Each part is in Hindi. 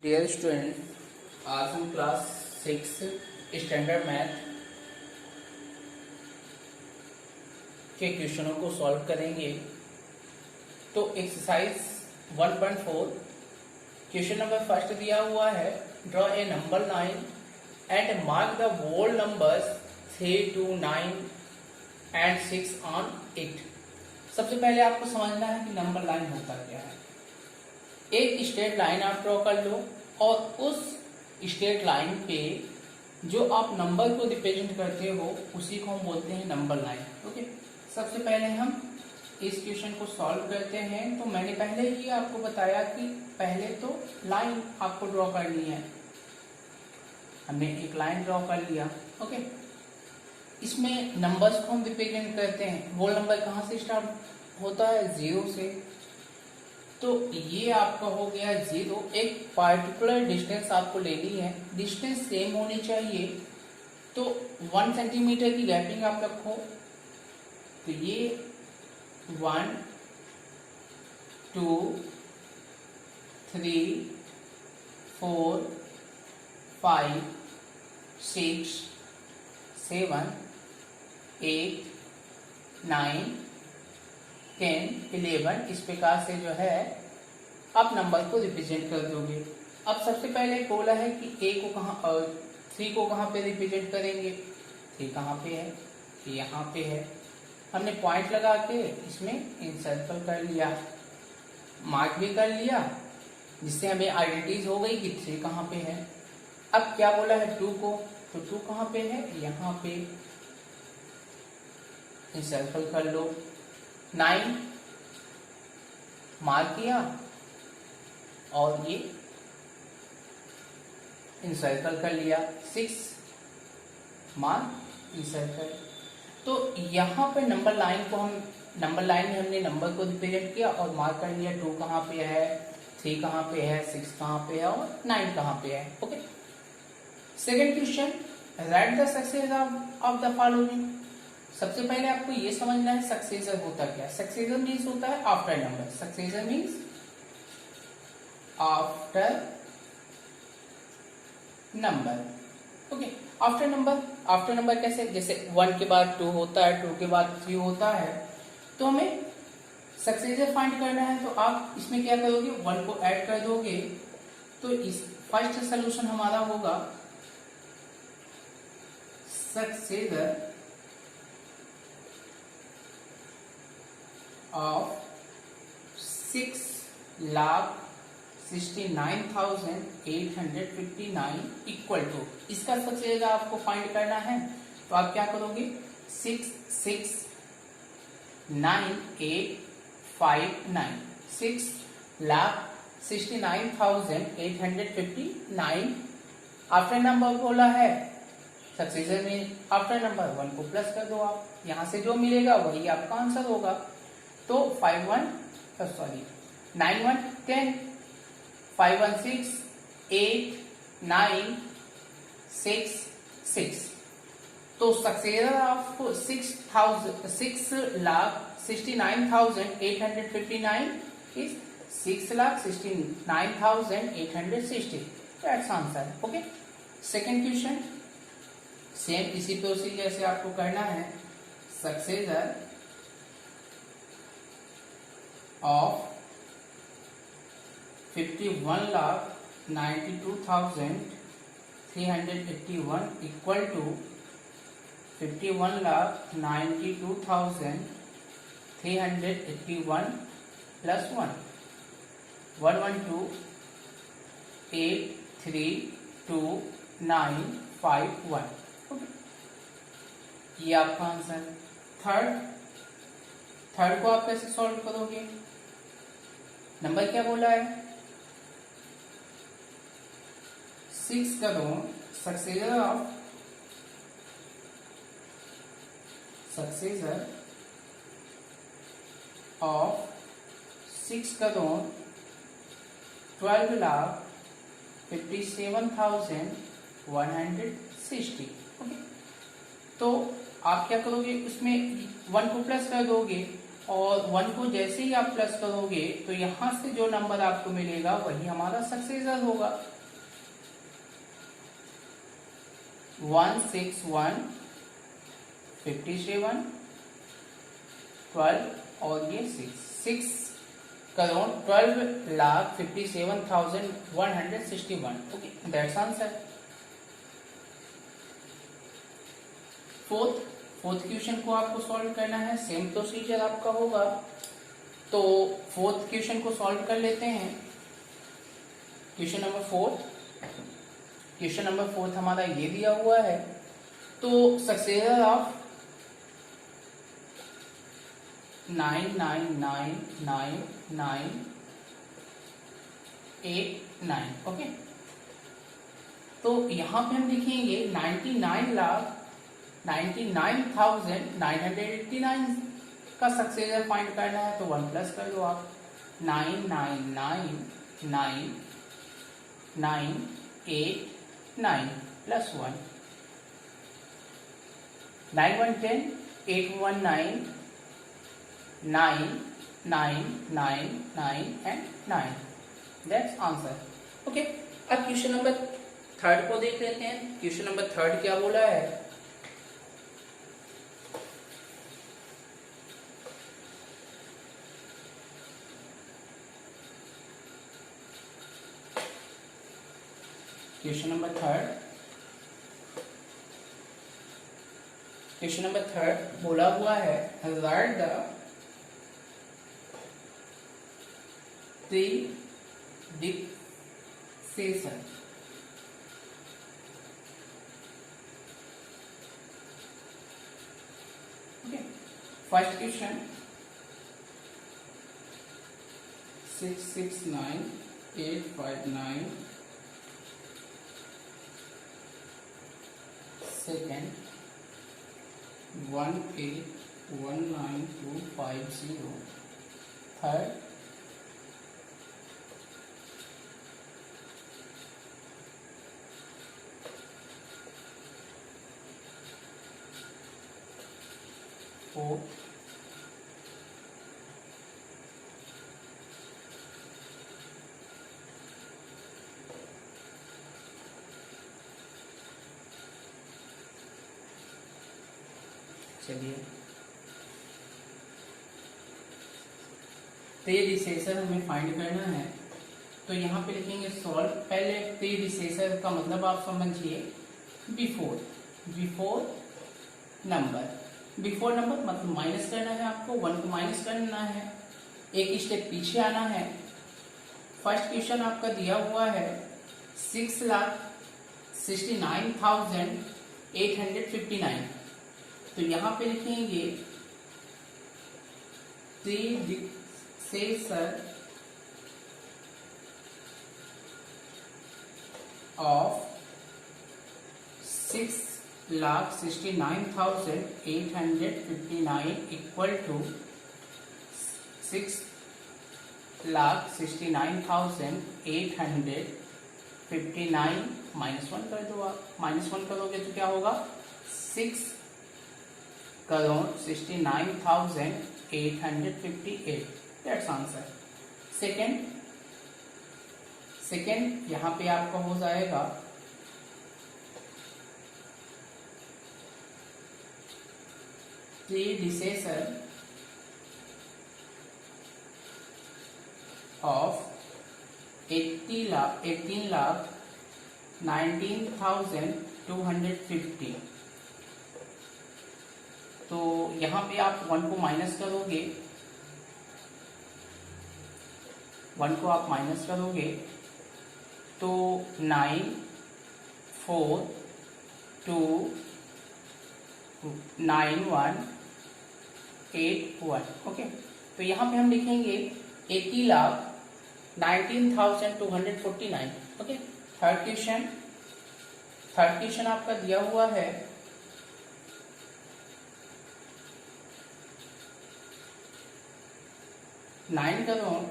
डियर स्टूडेंट, आज हम क्लास 6 स्टैंडर्ड मैथ के क्वेश्चनों को सॉल्व करेंगे। तो एक्सरसाइज 1.4 क्वेश्चन नंबर फर्स्ट दिया हुआ है, draw a number line and mark the whole numbers 3 to 9 and 6 on it. सबसे पहले आपको समझना है कि नंबर लाइन होता क्या है। एक स्ट्रेट लाइन आप ड्रॉ कर लो और उस स्ट्रेट लाइन पे जो आप नंबर को रिप्रेजेंट करते हो उसी को हम बोलते हैं नंबर लाइन। ओके, सबसे पहले हम इस क्वेश्चन को सॉल्व करते हैं। तो मैंने पहले ही आपको बताया कि पहले तो लाइन आपको ड्रॉ करनी है। हमने एक लाइन ड्रॉ कर लिया। ओके, इसमें नंबर्स को हम रिप्रेजेंट करते हैं। होल नंबर कहाँ से स्टार्ट होता है? 0 से। तो ये आपका हो गया 0। एक पार्टिकुलर डिस्टेंस आपको लेनी है, डिस्टेंस सेम होनी चाहिए। तो 1 सेंटीमीटर की गैपिंग आप रखो। तो ये 1 2 3 4 5 6 7 8 9 10 11 इस प्रकार से जो है आप नंबर को रिप्रेजेंट कर दोगे। अब सबसे पहले बोला है कि ए को कहाँ और 3 को कहाँ पे रिप्रेजेंट करेंगे। 3 कहाँ पे है? यहाँ पे है। हमने पॉइंट लगा के इसमें इंसर्कल कर लिया, मार्क भी कर लिया, जिससे हमें आइडेंटिटीज हो गई कि 3 कहाँ पे है। अब क्या बोला है 2 को, तो 2 कहाँ पे है? यहाँ पे। इंसर्कल कर लो। 9 मार्क किया और ये इंसर्कल कर लिया। 6 मार्क इंसर्कल। तो यहाँ पे नंबर लाइन को हम नंबर लाइन में हमने नंबर को रिप्रेजेंट किया और मार्क कर लिया। 2 कहाँ पे है, 3 कहाँ पे है, 6 कहाँ पे है और 9 कहाँ पे है। Okay, second question, right the success of the following. सबसे पहले आपको ये समझना है सक्सेसर होता क्या है। सक्सेसर मीन्स होता है after number. Successor means after number. Okay, after number. After number कैसे? जैसे 1 के बाद 2 होता है, 2 के बाद 3 होता है। तो हमें सक्सेसर फाइंड करना है। तो आप इसमें क्या करोगे? 1 को ऐड कर दोगे। तो इस फर्स्ट सोल्यूशन हमारा होगा सक्सेसर of 6,69,859 इक्वल टू, इसका सबसे ज्यादा आपको फाइंड करना है। तो आप क्या करोगे? 6,6,9,859 6,69,859 आफ्टर नंबर बोला है। सक्सेसर में आफ्टर नंबर 1 को प्लस कर दो आप, यहां से जो मिलेगा वही आपका आंसर होगा। तो 9 1 10, 5 1 6, 8 9 6 6। तो successor of 6,69,859 is 6,69,860। That's answer. Okay, second question same इसी प्रोसीजर से आपको करना है। Successor of 51,92,381 equal to 51,92,381 plus 1 112 8 3 2 9 5 1। Okay, ये आपका आंसर। थर्ड को आप कैसे सॉल्व करोगे? नंबर क्या बोला है? 6 करो। सक्सेसर ऑफ 6 करो 12,57,160। ओके, तो आप क्या करोगे? उसमें 1 को प्लस कर दोगे और 1 को जैसे ही आप प्लस करोगे तो यहां से जो नंबर आपको मिलेगा वही हमारा सक्सेसर होगा। 161 57 12 और ये 6 crore 12,57,161। Okay, that's answer. Fourth question को आपको सॉल्व करना है, सेम प्रोसीजर आपका होगा। तो फोर्थ क्वेश्चन को सॉल्व कर लेते हैं। क्वेश्चन नंबर फोर्थ हमारा ये दिया हुआ है। तो सक्सेसर ऑफ 9999989। ओके, तो यहां पे हम लिखेंगे 99,989 का सक्सेसर फाइंड करना है। तो 1 प्लस कर दो आप, 9999989 plus 1, 9 1 10, 8 1 9, 9 9 9 9 and 9। That's answer. Okay, अब क्वेश्चन नंबर थर्ड को देख लेते हैं। क्वेश्चन नंबर थर्ड क्या बोला है? क्वेश्चन नंबर थर्ड बोला हुआ है, write the 3 dictation. Okay, first question 669859, second 1819250, third 4 चलिए, तो ये रिसेसर हमें फाइंड करना है। तो यहाँ पे लिखेंगे सॉल्व। पहले प्री रिसेसर का मतलब आप समझिए, बिफोर नंबर मतलब माइनस करना है आपको, 1 को माइनस करना है, एक स्टेप पीछे आना है। फर्स्ट क्वेश्चन आपका दिया हुआ है 6,69,859। तो यहाँ पे लिखेंगे predecessor of 6,69,859 equal to 6,69,859 -1 कर दो आप। -1 करोगे तो क्या होगा? 6,69,858। That's answer. सेकेंड यहां पे आपका हो जाएगा predecessor of 18,19,250। तो यहां पे आप 1 को माइनस करोगे, 1 को आप माइनस करोगे तो 9 4 2 9 1 8 1। ओके, तो यहां पे हम लिखेंगे 80,19,249। ओके, थर्ड क्वेश्चन आपका दिया हुआ है 9 crore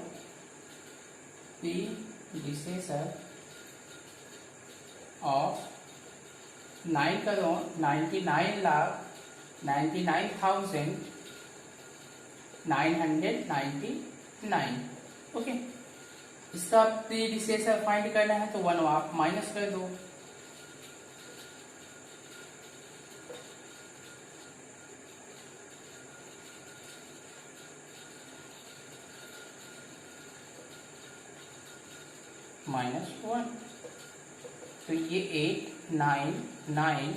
predecessor of 9 crore 99,99,000 999। Okay, इसका प्रीडिसेसर फाइंड करना है तो 1 आप माइनस कर दो, -1। तो ये 8 9 9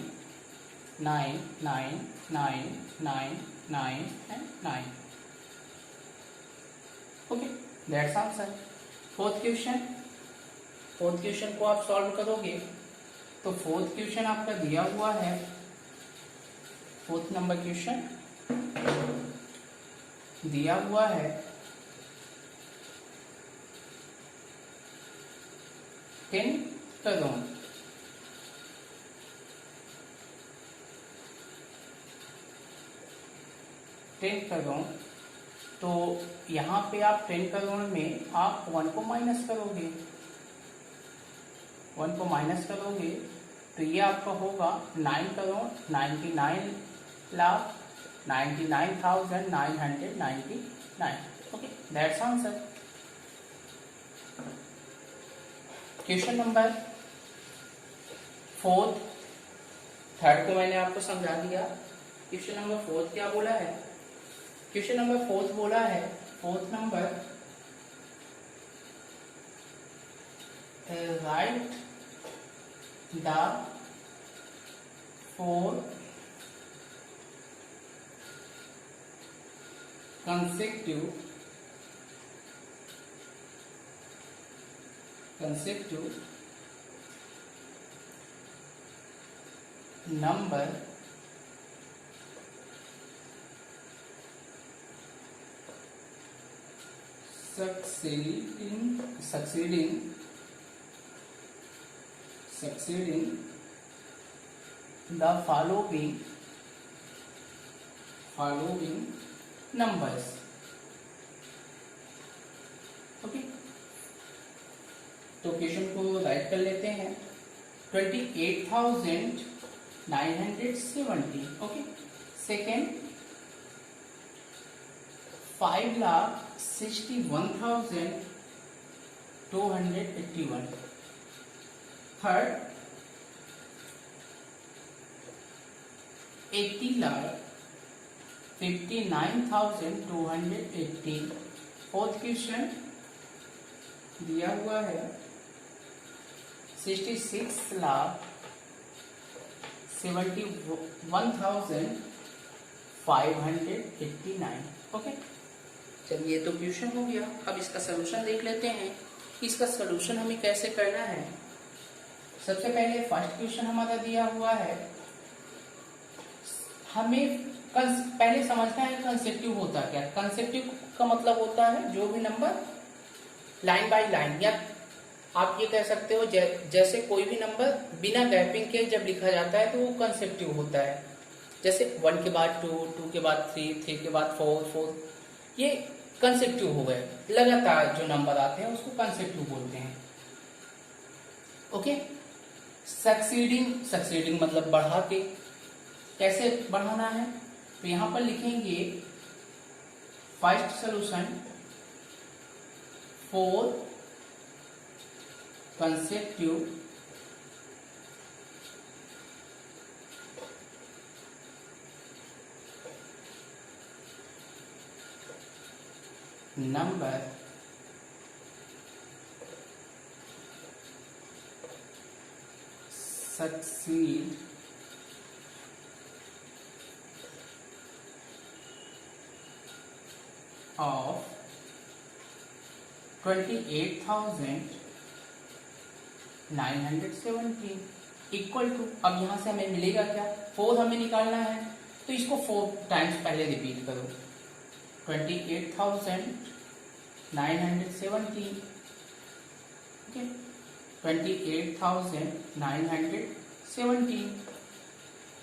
9 9 9 9 9 and 9। Okay, that's answer. Fourth question को आप सॉल्व करोगे तो फोर्थ क्वेश्चन आपका दिया हुआ है, फोर्थ नंबर क्वेश्चन दिया हुआ है 10 करोड़। 10 करोड़, तो यहाँ पे आप 10 करोड़ में आप 1 को माइनस करोगे, 1 को माइनस करोगे तो ये आपका होगा 9 crore 99,99,999। Okay, that's answer. Question number fourth, third को मैंने आपको समझा दिया। क्वेश्चन नंबर फोर्थ क्या बोला है? क्वेश्चन नंबर फोर्थ बोला है, fourth number right the 4 consecutive number succeeding the following numbers। Okay, तो क्वेश्चन को राइट कर लेते हैं। 28,970। Okay, second 5,61,281। Third 80,59,280। Fourth question दिया हुआ है 66,71,589। ओके, चलिए, तो क्वेश्चन हो गया। अब इसका सलूशन देख लेते हैं कि इसका सलूशन हमें कैसे करना है। सबसे पहले फर्स्ट क्वेश्चन हमारा दिया हुआ है, हमें पहले समझना है कंसेक्टिव होता क्या। कंसेक्टिव का मतलब होता है जो भी नंबर लाइन बाय लाइन, या आप ये कह सकते हो जैसे कोई भी नंबर बिना गैपिंग के जब लिखा जाता है तो वो कंसेक्टिव होता है। जैसे 1 के बाद 2, 2 के बाद 3, 3 के बाद 4, 4, ये कंसेक्टिव हो गए। लगातार जो नंबर आते हैं उसको कंसेक्टिव बोलते हैं। ओके, सक्सीडिंग मतलब बढ़ा के। कैसे बढ़ाना है? तो यहां पर लिखेंगे first solution 4 consecutive number succeed of 28,970 equal to, अब यहां से हमें मिलेगा क्या? 4 हमें निकालना है तो इसको 4 टाइम्स पहले रिपीट करो। 28,970, ओके, 28,970,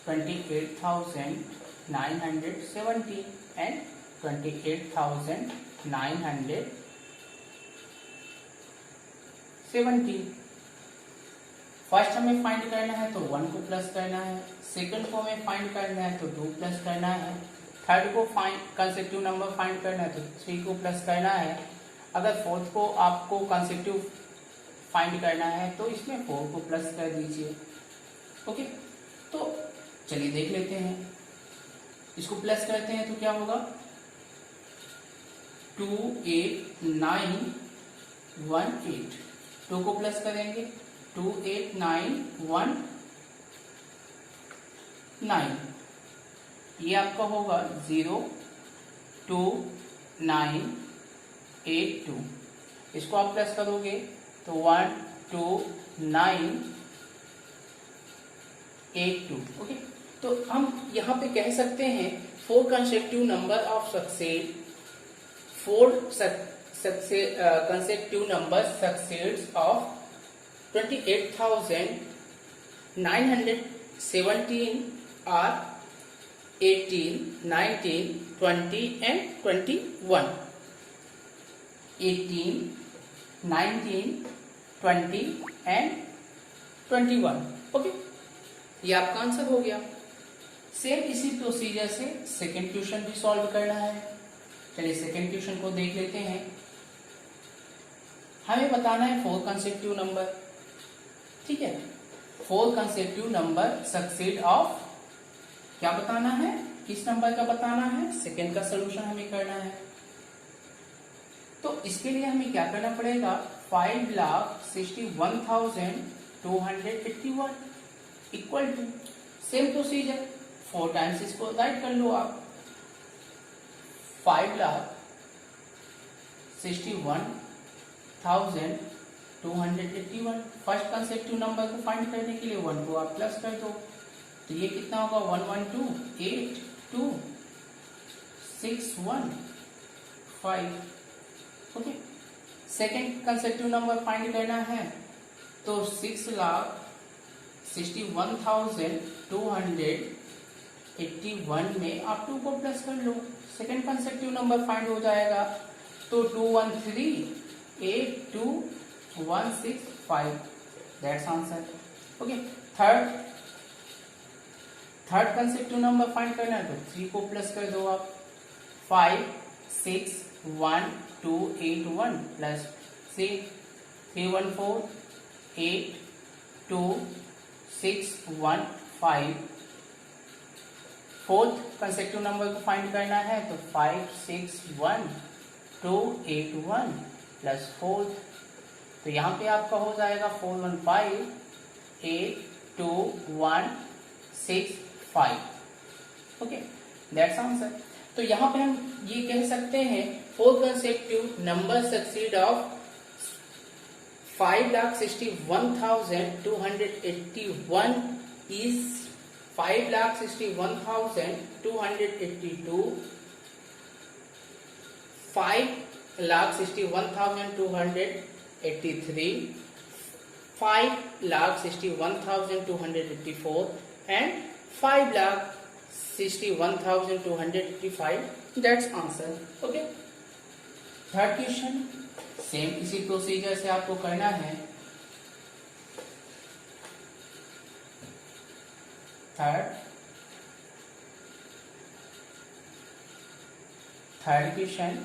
28,970 एंड 28,970। फर्स्ट हमें फाइंड करना है तो 1 को प्लस करना है, सेकंड को हमें फाइंड करना है तो 2 प्लस करना है, थर्ड को कंसेक्यूटिव नंबर फाइंड करना है तो 3 को प्लस करना है। अगर फोर्थ को आपको कंसेक्यूटिव फाइंड करना है तो इसमें 4 को प्लस कर दीजिए। ओके, तो चलिए देख लेते हैं। इसको प्लस करते हैं तो क्या होगा, 2 8 9 1 8। 2 को प्लस करेंगे 2 8 9 1 9, ये आपका होगा 0 2 9 8 2। इसको आप प्लस करोगे तो 1 2 9 8 2। ओके, तो हम यहाँ पे कह सकते हैं 4 consecutive number of consecutive numbers succeeds of 28,917 are 18, 19, 20 and 21। 18, 19, 20 and 21। Okay, ये आपका आंसर हो गया। सेम इसी प्रोसीजर से सेकेंड क्वेश्चन भी सॉल्व करना है। चलिए सेकेंड क्वेश्चन को देख लेते हैं। हमें बताना है 4 consecutive नंबर, ठीक है। 4 consecutive नंबर सक्सीड ऑफ, क्या बताना है, किस नंबर का बताना है, सेकेंड का सोल्यूशन हमें करना है। तो इसके लिए हमें क्या करना पड़ेगा, 5,61,281 equal to, same procedure 4 times इसको राइट कर लो आप। 5,61,281 फर्स्ट कंसेक्टिव नंबर को फाइंड करने के लिए 1 को आप प्लस कर दो तो ये कितना होगा, 112,8,2,6,1,5। Okay, second consecutive number find करना है तो 6,61,281 में आप 2 को प्लस कर लो, सेकेंड कंसेक्टिव नंबर फाइंड हो जाएगा। तो 213,8,2,1,6,5 that's answer. Okay, third consecutive number find करना है तो 3 को प्लस कर दो आप, 5,6,1,2,8,1 प्लस 3,1,4,8,2,6,1,5। फोर्थ कंसेक्टिव नंबर को फाइंड करना है तो 5,6,1,2,8,1 प्लस फोर्थ, तो यहाँ पे आपका हो जाएगा 4,15,8,2,1,6,5। Okay, that's answer. तो यहाँ पे हम ये कह सकते हैं 4 consecutive number succeed of 5,61,281 is 5,61,282, 5,61,283, 5,61,284 and 5,61,285। That's answer. Okay, third question same इसी प्रोसीजर से आपको करना है। Third question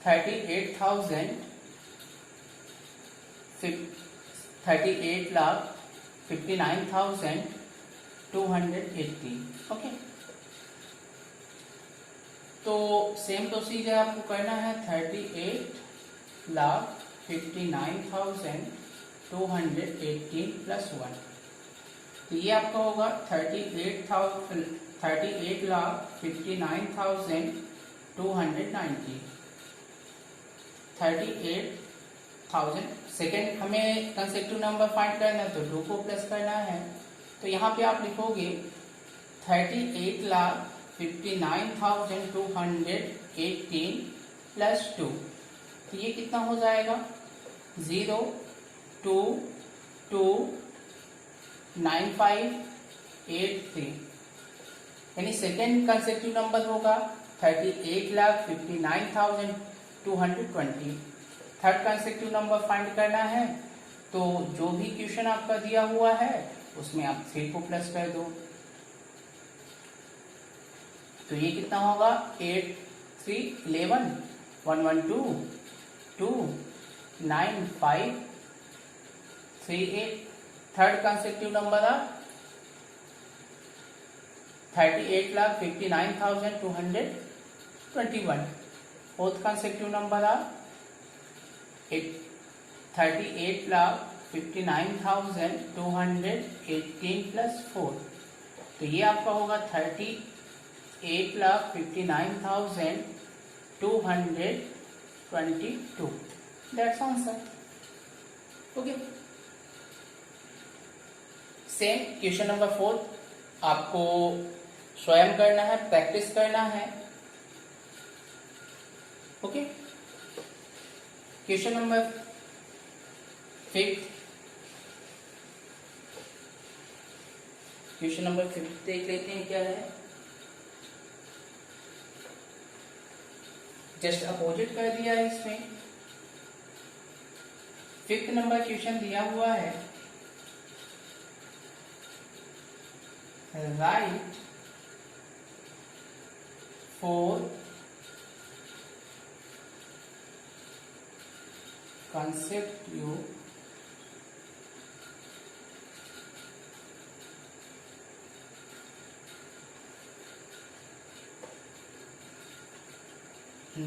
38,59,280। ओके, तो सेम प्रोसीजर आपको करना है। 38,59,218 प्लस 1, तो ये आपका होगा 38,59,290। 38,000 सेकेंड हमें कंसेक्टिव नंबर फाइंड करना है तो 2 को प्लस करना है। तो यहाँ पे आप लिखोगे 38,59,218 प्लस 2, तो ये कितना हो जाएगा, 0,2,2,95,83, यानी सेकेंड कंसेक्टिव नंबर होगा 38,59,220। थर्ड कंसेक्टिव नंबर फाइंड करना है तो जो भी क्वेश्चन आपका दिया हुआ है उसमें आप 3 को प्लस कर दो। तो ये कितना होगा 8 3 11 1 1 2 2 9 5 3 8 थर्ड कंसेक्टिव नंबर आ 38,59,221 फोर्थ कंसेक्टिव नंबर आ 38,59,218 प्लस 4, तो ये आपका होगा 38,59,222. That's answer. Okay. Same question number 4 आपको स्वयं करना है, प्रैक्टिस करना है. Okay. Question number 5. Question number 5 देख लेते हैं क्या है. जस्ट अपोजिट कर दिया है इसमें. 5th नंबर क्वेश्चन दिया हुआ है, right 4 consecutive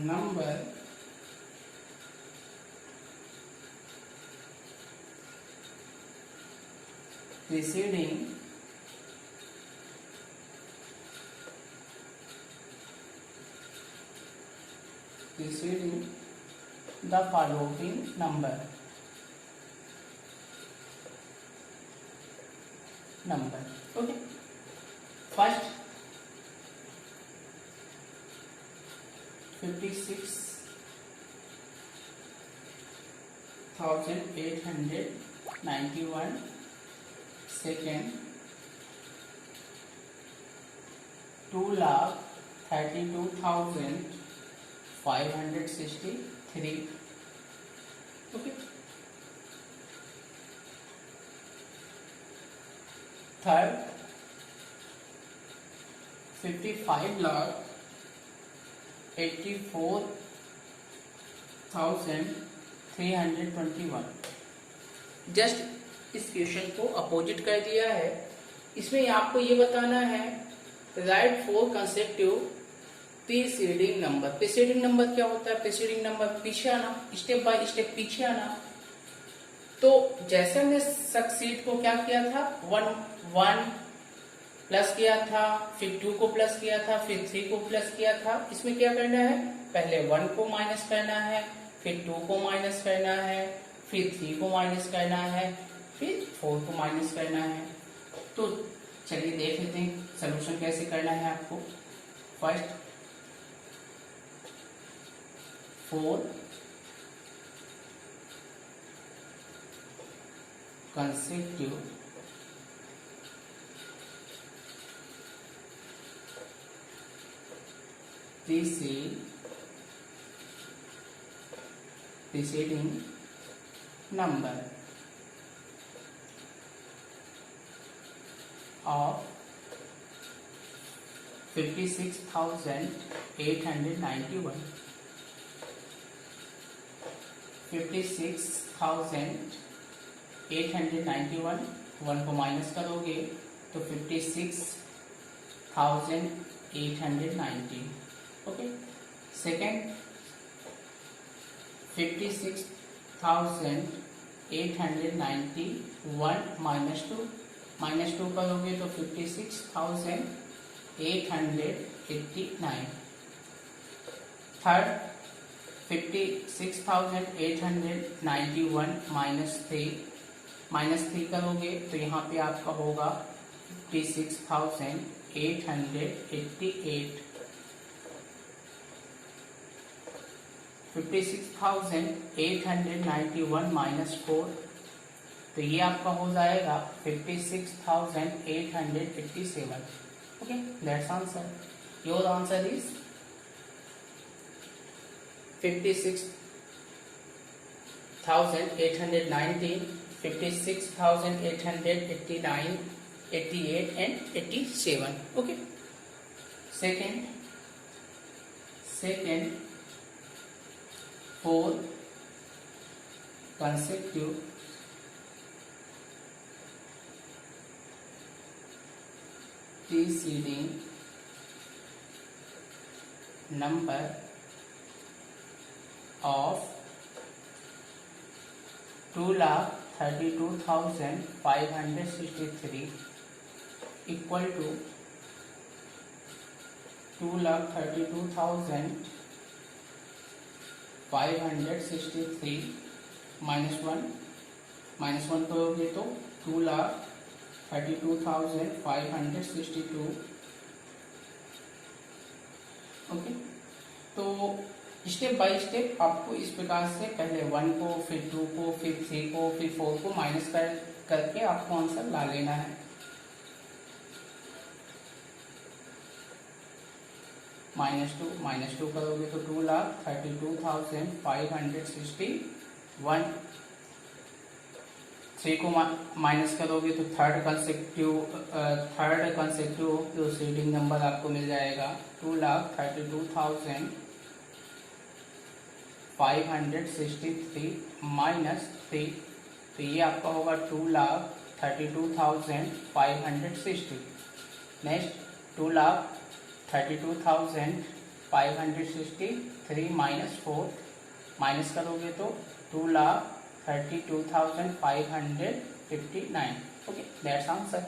number preceding the following number. Okay. First 56,891. Second 2,32,563. Okay. Third 55,84,321. Just इस क्वेश्चन को अपोजिट कर दिया है. इसमें आपको ये बताना है right 4 consecutive preceding number. Preceding number क्या होता है? प्रीसीडिंग नंबर पीछे आना, स्टेप बाय स्टेप पीछे आना. तो जैसे हमने सक्सीड को क्या किया था, 1 प्लस किया था, फिर 2 को प्लस किया था, फिर 3 को प्लस किया था. इसमें क्या करना है, पहले 1 को माइनस करना है, फिर 2 को माइनस करना है, फिर 3 को माइनस करना है, फिर 4 को माइनस करना है. तो चलिए देख लेते हैं सोल्यूशन कैसे करना है आपको. First 4 consecutive preceding number of 56,891. 56,891 1 को माइनस करोगे तो 56,890. ओके. सेकेंड 56,891 माइनस टू करोगे तो 56,889. थर्ड 56,891 माइनस 3 करोगे तो यहाँ पे आपका होगा 56,888. 56,891 माइनस 4, तो ये आपका हो जाएगा 56,887. Okay, that's answer. Your answer is 56,819, 56,889, 88 and 87. Okay. Second 4 consecutive preceding number of 2,32,563 equal to 2,32,563 minus one करोगे तो 2,32,562। ओके, तो स्टेप बाय स्टेप आपको इस प्रकार से पहले 1 को, फिर 2 को, फिर 3 को, फिर 4 को माइनस करके आपको आंसर ला लेना है। -2 करोगे तो 2,32,561। 3 को माइनस करोगे तो थर्ड कंसेक्टिव प्रोसीडिंग नंबर आपको मिल जाएगा 2,32,563 -3, तो ये आपका होगा 2,32,560। नेक्स्ट 2,32,563 -4 माइनस करोगे तो 2,32,559। Okay, that's answer.